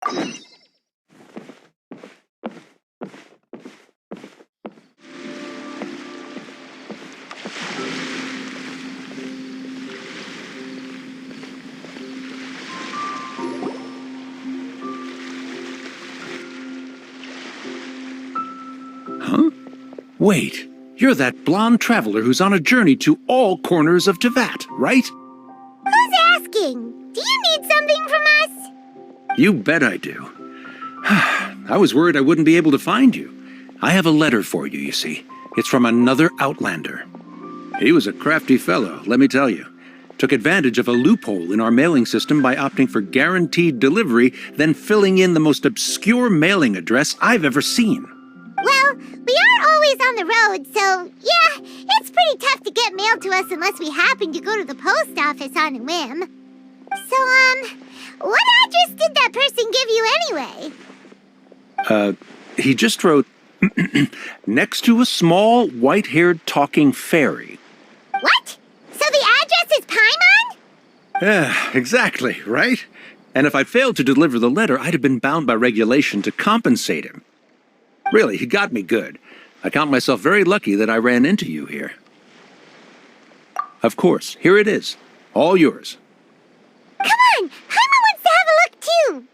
Huh? Wait, you're that blonde traveler who's on a journey to all corners of Teyvat, right? Who's asking? Do you need something from us? You bet I do. I was worried I wouldn't be able to find you. I have a letter for you, you see. It's from another Outlander. He was a crafty fellow, let me tell you. Took advantage of a loophole in our mailing system by opting for guaranteed delivery, then filling in the most obscure mailing address I've ever seen. Well, we are always on the road, so yeah, it's pretty tough to get mail to us unless we happen to go to the post office on a whim. So, what address did that person give you anyway? He just wrote, next to a small, white-haired talking fairy. What? So the address is Paimon? Yeah, exactly, right? And if I'd failed to deliver the letter, I'd have been bound by regulation to compensate him. Really, he got me good. I count myself very lucky that I ran into you here. Of course, here it is. All yours. Come on! Paimon wants to have a look too!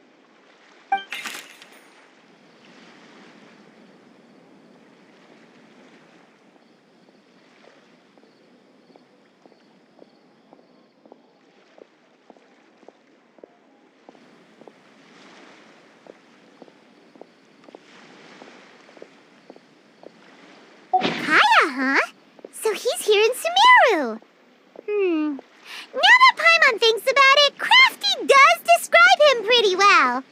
Kaya, huh? So he's here in Sumeru. Now that Paimon thinks about it, Crafty does describe him pretty well.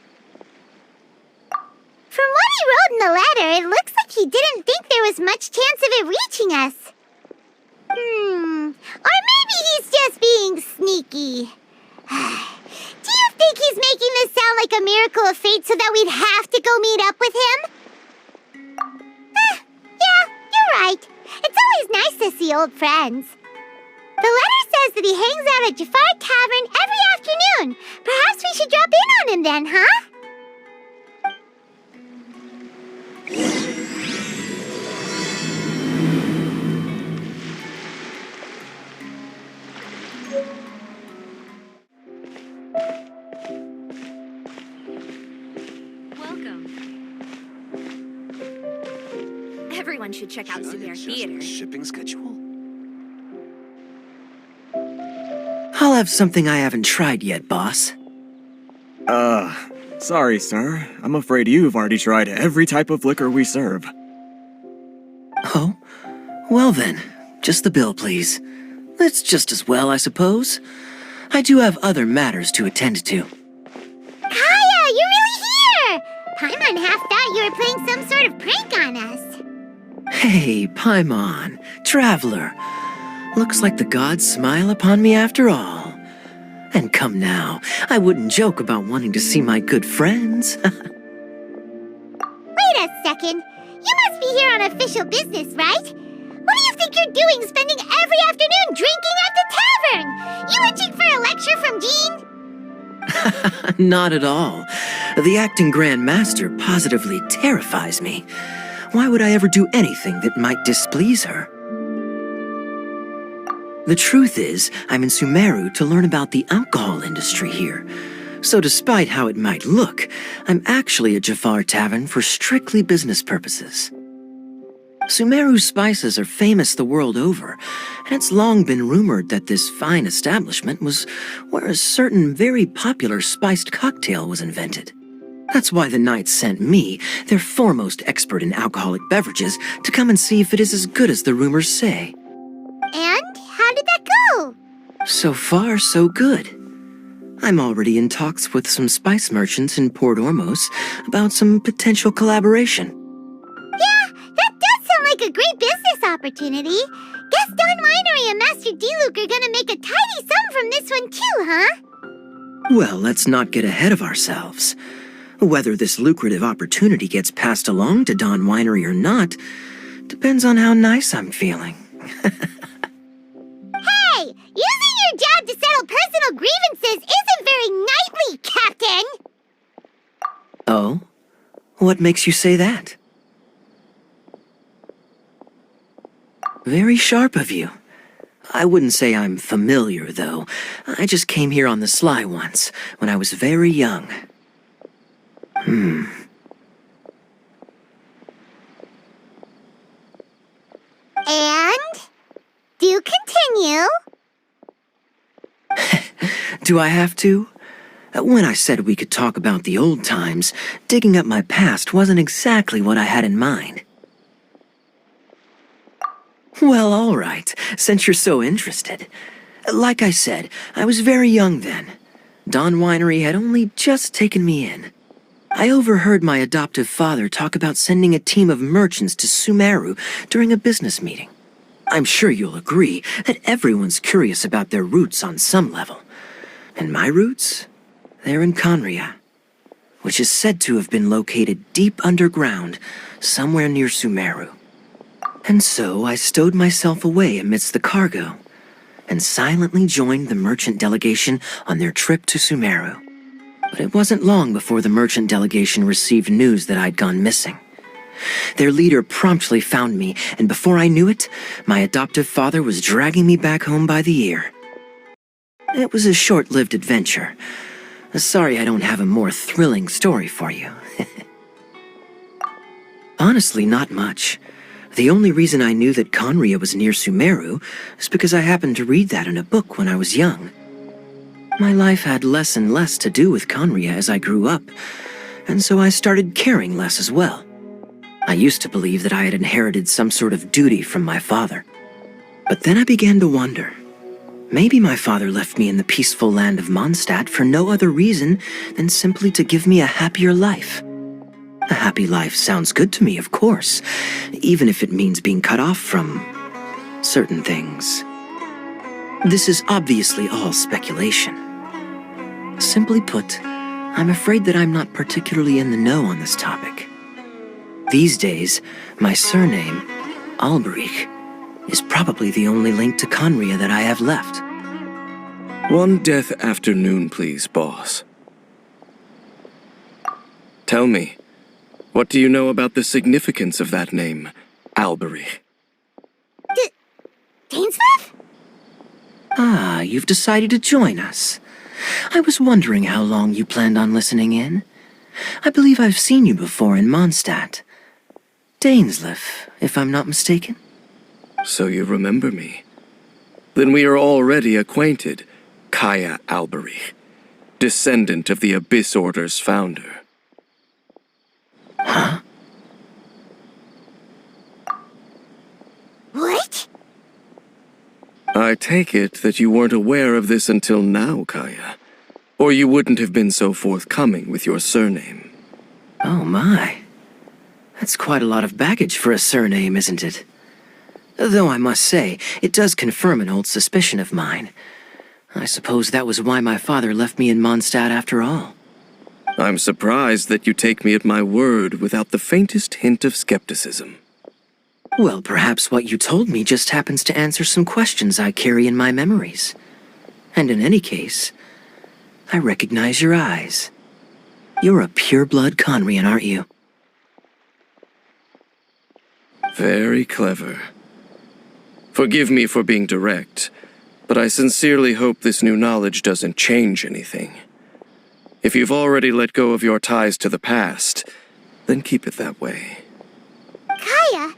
From what he wrote in the letter, it looks like he didn't think there was much chance of it reaching us. Or maybe he's just being sneaky. Do you think he's making this sound like a miracle of fate so that we'd have to go meet up with him? Yeah, you're right. It's always nice to see old friends. The letter says that he hangs out at Jafar Tavern every afternoon. Perhaps we should drop in on him then, huh? Welcome. Everyone should check out Sumeru Theater. Shipping schedule? I'll have something I haven't tried yet, boss. Sorry, sir. I'm afraid you've already tried every type of liquor we serve. Oh? Well then, just the bill, please. That's just as well, I suppose. I do have other matters to attend to. Kaya, you're really here! Paimon half thought you were playing some sort of prank on us. Hey, Paimon, traveler. Looks like the gods smile upon me after all. And come now, I wouldn't joke about wanting to see my good friends. Wait a second. You must be here on official business, right? What do you think you're doing spending every afternoon drinking at the tavern? You itching for a lecture from Jean? Not at all. The acting Grand Master positively terrifies me. Why would I ever do anything that might displease her? The truth is, I'm in Sumeru to learn about the alcohol industry here. So despite how it might look, I'm actually at Jafar Tavern for strictly business purposes. Sumeru's spices are famous the world over, and it's long been rumored that this fine establishment was where a certain very popular spiced cocktail was invented. That's why the Knights sent me, their foremost expert in alcoholic beverages, to come and see if it is as good as the rumors say. And how did that go? So far, so good. I'm already in talks with some spice merchants in Port Ormos about some potential collaboration. Yeah, that does sound like a great business opportunity. Guess Don Winery and Master D-Luke are gonna make a tidy sum from this one too, huh? Well, let's not get ahead of ourselves. Whether this lucrative opportunity gets passed along to Don Winery or not depends on how nice I'm feeling. Hey, using your job to settle personal grievances isn't very knightly, Captain! What makes you say that? Very sharp of you. I wouldn't say I'm familiar, though. I just came here on the sly once, when I was very young. And? Do continue. Do I have to? When I said we could talk about the old times, digging up my past wasn't exactly what I had in mind. Well, all right, since you're so interested. Like I said, I was very young then. Dawn Winery had only just taken me in. I overheard my adoptive father talk about sending a team of merchants to Sumeru during a business meeting. I'm sure you'll agree that everyone's curious about their roots on some level. And my roots? They're in Conria, which is said to have been located deep underground, somewhere near Sumeru. And so I stowed myself away amidst the cargo, and silently joined the merchant delegation on their trip to Sumeru. But it wasn't long before the merchant delegation received news that I'd gone missing. Their leader promptly found me, and before I knew it, my adoptive father was dragging me back home by the ear. It was a short-lived adventure. Sorry I don't have a more thrilling story for you. Honestly, not much. The only reason I knew that Conria was near Sumeru is because I happened to read that in a book when I was young. My life had less and less to do with Conria as I grew up, and so I started caring less as well. I used to believe that I had inherited some sort of duty from my father. But then I began to wonder. Maybe my father left me in the peaceful land of Mondstadt for no other reason than simply to give me a happier life. A happy life sounds good to me, of course, even if it means being cut off from certain things. This is obviously all speculation. Simply put, I'm afraid that I'm not particularly in the know on this topic. These days, my surname, Alberich, is probably the only link to Conria that I have left. One death afternoon, please, boss. Tell me, what do you know about the significance of that name, Alberich? Dainsmith? Ah, you've decided to join us. I was wondering how long you planned on listening in. I believe I've seen you before in Mondstadt. Dainsleif, if I'm not mistaken. So you remember me. Then we are already acquainted, Kaya Alberich, descendant of the Abyss Order's founder. Huh? What? I take it that you weren't aware of this until now, Kaya. Or you wouldn't have been so forthcoming with your surname. Oh my. That's quite a lot of baggage for a surname, isn't it? Though I must say, it does confirm an old suspicion of mine. I suppose that was why my father left me in Mondstadt after all. I'm surprised that you take me at my word without the faintest hint of skepticism. Well, perhaps what you told me just happens to answer some questions I carry in my memories. And in any case, I recognize your eyes. You're a pure-blood Conrian, aren't you? Very clever. Forgive me for being direct, but I sincerely hope this new knowledge doesn't change anything. If you've already let go of your ties to the past, then keep it that way. Kaya,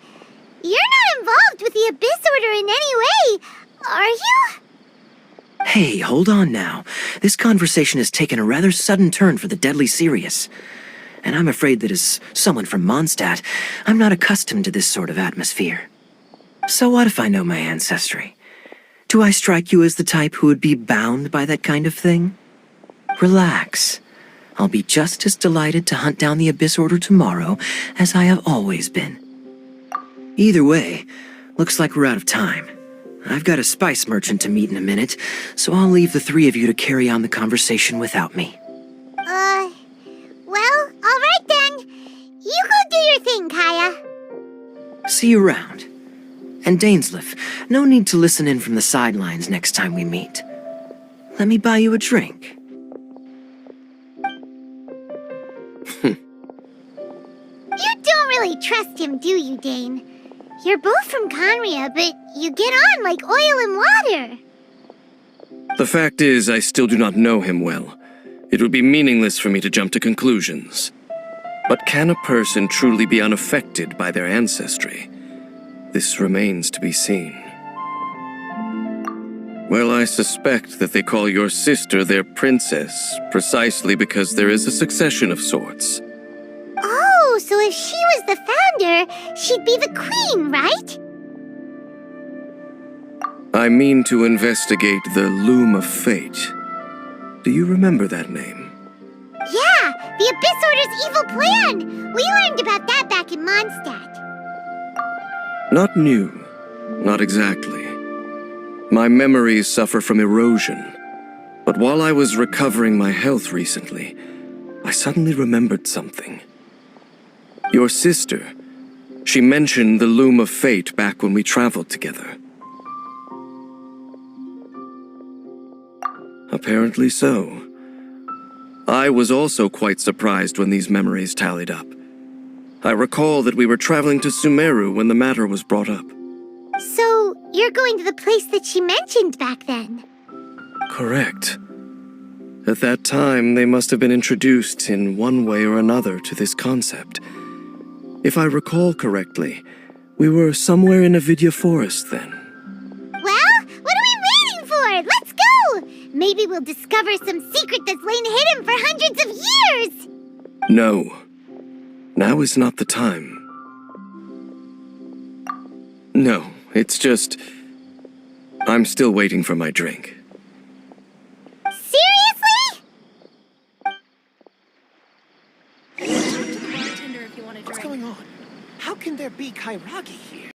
you're not involved with the Abyss Order in any way, are you? Hey, hold on now. This conversation has taken a rather sudden turn for the deadly serious. And I'm afraid that as someone from Mondstadt, I'm not accustomed to this sort of atmosphere. So what if I know my ancestry? Do I strike you as the type who would be bound by that kind of thing? Relax. I'll be just as delighted to hunt down the Abyss Order tomorrow as I have always been. Either way, looks like we're out of time. I've got a spice merchant to meet in a minute, so I'll leave the three of you to carry on the conversation without me. Well, alright then. You go do your thing, Kaya. See you around. And Dainsleif, no need to listen in from the sidelines next time we meet. Let me buy you a drink. really trust him, do you, Dane? You're both from Conria, but you get on like oil and water. The fact is, I still do not know him well. It would be meaningless for me to jump to conclusions. But can a person truly be unaffected by their ancestry? This remains to be seen. Well, I suspect that they call your sister their princess, precisely because there is a succession of sorts. Oh, so if she was the founder, she'd be the queen, right? I mean to investigate the Loom of Fate. Do you remember that name? Yeah, the Abyss Order's evil plan! We learned about that back in Mondstadt. Not new. Not exactly. My memories suffer from erosion. But while I was recovering my health recently, I suddenly remembered something. Your sister. She mentioned the Loom of Fate back when we traveled together. Apparently so. I was also quite surprised when these memories tallied up. I recall that we were traveling to Sumeru when the matter was brought up. So, you're going to the place that she mentioned back then? Correct. At that time, they must have been introduced in one way or another to this concept. If I recall correctly, we were somewhere in Avidya Forest then. Well, what are we waiting for? Let's go! Maybe we'll discover some secret that's lain hidden for hundreds of years! No. Now is not the time. No, it's just... I'm still waiting for my drink. Seriously? Talk to the bartender if you want a drink. What's going on? How can there be Kairagi here?